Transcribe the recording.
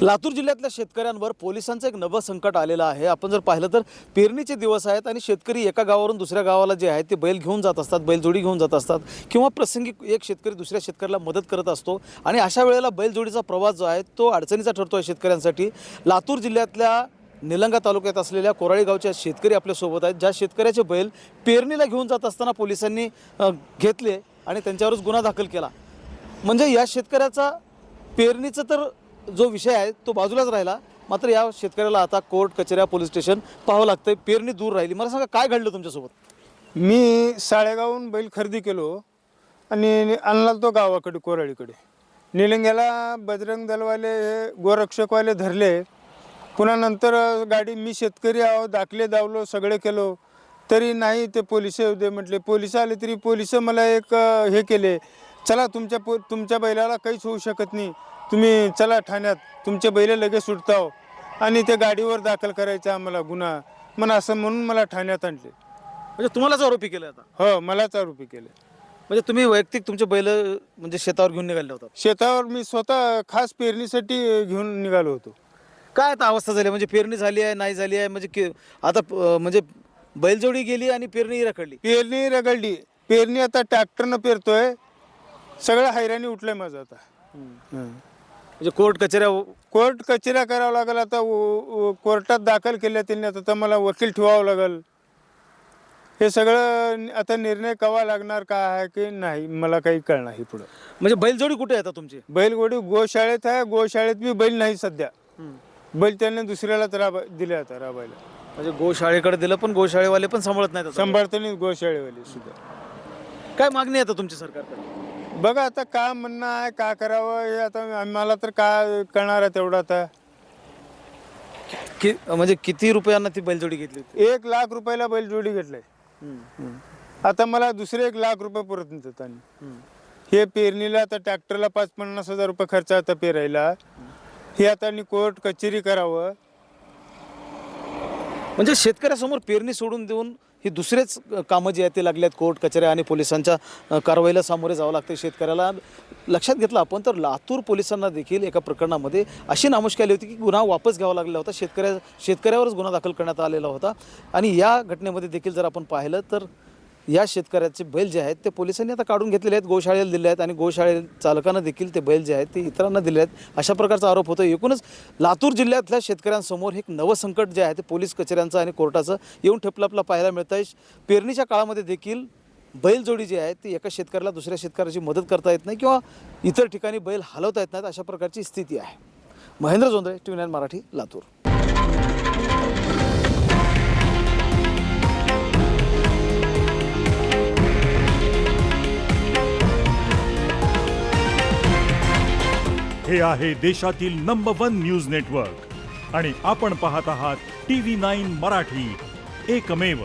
लातूर जिल्ह्यातल्या शेतकऱ्यांवर पोलिसांचं एक नवं संकट आलेलं आहे। आपण जर पाहिलं तर पेरणीचे दिवस आहेत आणि शेतकरी एका गावावरून दुसऱ्या गावाला जे आहे ते बैल घेऊन जात असतात, बैलजोडी घेऊन जात असतात किंवा प्रसंगी एक शेतकरी दुसऱ्या शेतकऱ्याला मदत करत असतो आणि अशा वेळेला बैलजोडीचा प्रवास जो आहे तो अडचणीचा ठरतो आहे शेतकऱ्यांसाठी। लातूर जिल्ह्यातल्या निलंगा तालुक्यात असलेल्या कोराळी गावच्या शेतकरी आपल्यासोबत आहेत, ज्या शेतकऱ्याचे बैल पेरणीला घेऊन जात असताना पोलिसांनी घेतले आणि त्यांच्यावरच गुन्हा दाखल केला। म्हणजे या शेतकऱ्याचा पेरणीचं तर जो विषय आहे तो बाजूलाच राहिला, मात्र या शेतकऱ्याला आता कोर्ट कचेऱ्या पोलीस स्टेशन पाहावं लागतंय, पेरणी दूर राहिली। मला सांगा काय घडलं तुमच्यासोबत? मी साळेगावहून बैल खरेदी केलो आणि आणला तो गावाकडे कोराळीकडे। निलंग्याला बजरंग दलवाले हे गोरक्षकवाले धरले। पुन्हा नंतर गाडी मी शेतकरी आहो, दाखले दावलो, सगळे केलो तरी नाही ते पोलिस येऊ दे म्हटले। पोलिस आले तरी पोलिस मला एक हे केले, चला तुमच्या बैलाला काहीच होऊ शकत नाही, तुम्ही चला ठाण्यात, तुमचे बैल लगेच सुटताव आणि ते गाडीवर दाखल करायचं आम्हाला गुन्हा म्हणून असं म्हणून मला ठाण्यात आणले। म्हणजे तुम्हालाच आरोपी केलं आता? हो, मलाच आरोपी केले। म्हणजे तुम्ही वैयक्तिक तुमचे बैल म्हणजे शेतावर घेऊन निघाले होतात? शेतावर मी स्वतः खास पेरणीसाठी घेऊन निघालो होतो। काय आता अवस्था झाली, म्हणजे पेरणी झाली आहे नाही झाली आहे, म्हणजे आता म्हणजे बैलजोडी गेली आणि पेरणी रखडली? पेरणी रगडली, पेरणी आता ट्रॅक्टरनं पेरतोय, सगळं हैराणी उठलंय माझं आता। म्हणजे कोर्ट कचेऱ्या करावं लागेल आता, कोर्टात दाखल केल्या त्यांनी, आता मला वकील ठेवावं लागेल। हे सगळं आता निर्णय कवा लागणार का आहे की नाही मला काही कळणार नाही पुढं। म्हणजे बैलजोडी कुठे आहे आता तुमची? बैलगोडी गोशाळेत आहे, गोशाळेत बी बैल नाही सध्या, बैल त्यांनी दुसऱ्यालाच दिले आता राबायला। म्हणजे गोशाळेकडे दिलं पण गोशाळेवाले पण सांभाळत नाहीत? सांभाळते नाही गोशाळेवाले सुद्धा। काय मागणी आहे आता तुमची सरकारकडे? बघा आता काय म्हणणं आहे, का करावं हे आता मला तर काय कळणार आहे तेवढं आता। म्हणजे किती रुपयांना ती बैलजोडी घेतली होती? 1 लाख रुपयाला बैलजोडी घेतलाय। आता मला दुसरे 1 लाख रुपये परत नेतात आणि हे पेरणीला आता ट्रॅक्टरला 50-50 हजार रुपये खर्च आता पेरायला। हे आता कोर्ट कचेरी करावं। म्हणजे शेतकऱ्यासमोर पेरणी सोडून देऊन ही दुसरेच कामं जी आहेत ते लागले आहेत, कोर्ट कचेऱ्या आणि पोलिसांच्या कारवाईला सामोरे जावं लागते शेतकऱ्याला। लक्षात घेतलं आपण तर लातूर पोलिसांना देखील एका प्रकरणामध्ये अशी नामुष्की आली होती की गुन्हा वापस घ्यावा लागला होता, शेतकऱ्यावरच गुन्हा दाखल करण्यात आलेला होता। आणि या घटनेमध्ये देखील जर आपण पाहिलं तर या शेतकऱ्याचे बैल जे आहेत ते पोलिसांनी आता काढून घेतलेले आहेत, गोशाळेला दिले आहेत आणि गोशाळे चालकांना देखील ते बैल जे आहेत ते इतरांना दिले आहेत, अशा प्रकारचा आरोप होतो। एकूणच लातूर जिल्ह्यातल्या शेतकऱ्यांसमोर एक नवं संकट जे आहे ते पोलीस कचेऱ्यांचं आणि कोर्टाचं येऊन ठेपलं आपल्याला पाहायला मिळतं आहे। पेरणीच्या काळामध्ये देखील बैलजोडी जी आहे ती एका शेतकऱ्याला दुसऱ्या शेतकऱ्याची मदत करता येत नाही किंवा इतर ठिकाणी बैल हलवता येत नाहीत, अशा प्रकारची स्थिती आहे। महेंद्र जोंधळे, TV9 मराठी, लातूर। हे आहे देशातील नंबर 1 न्यूज नेटवर्क आणि आपण पाहत आहात TV9 मराठी, एकमेव।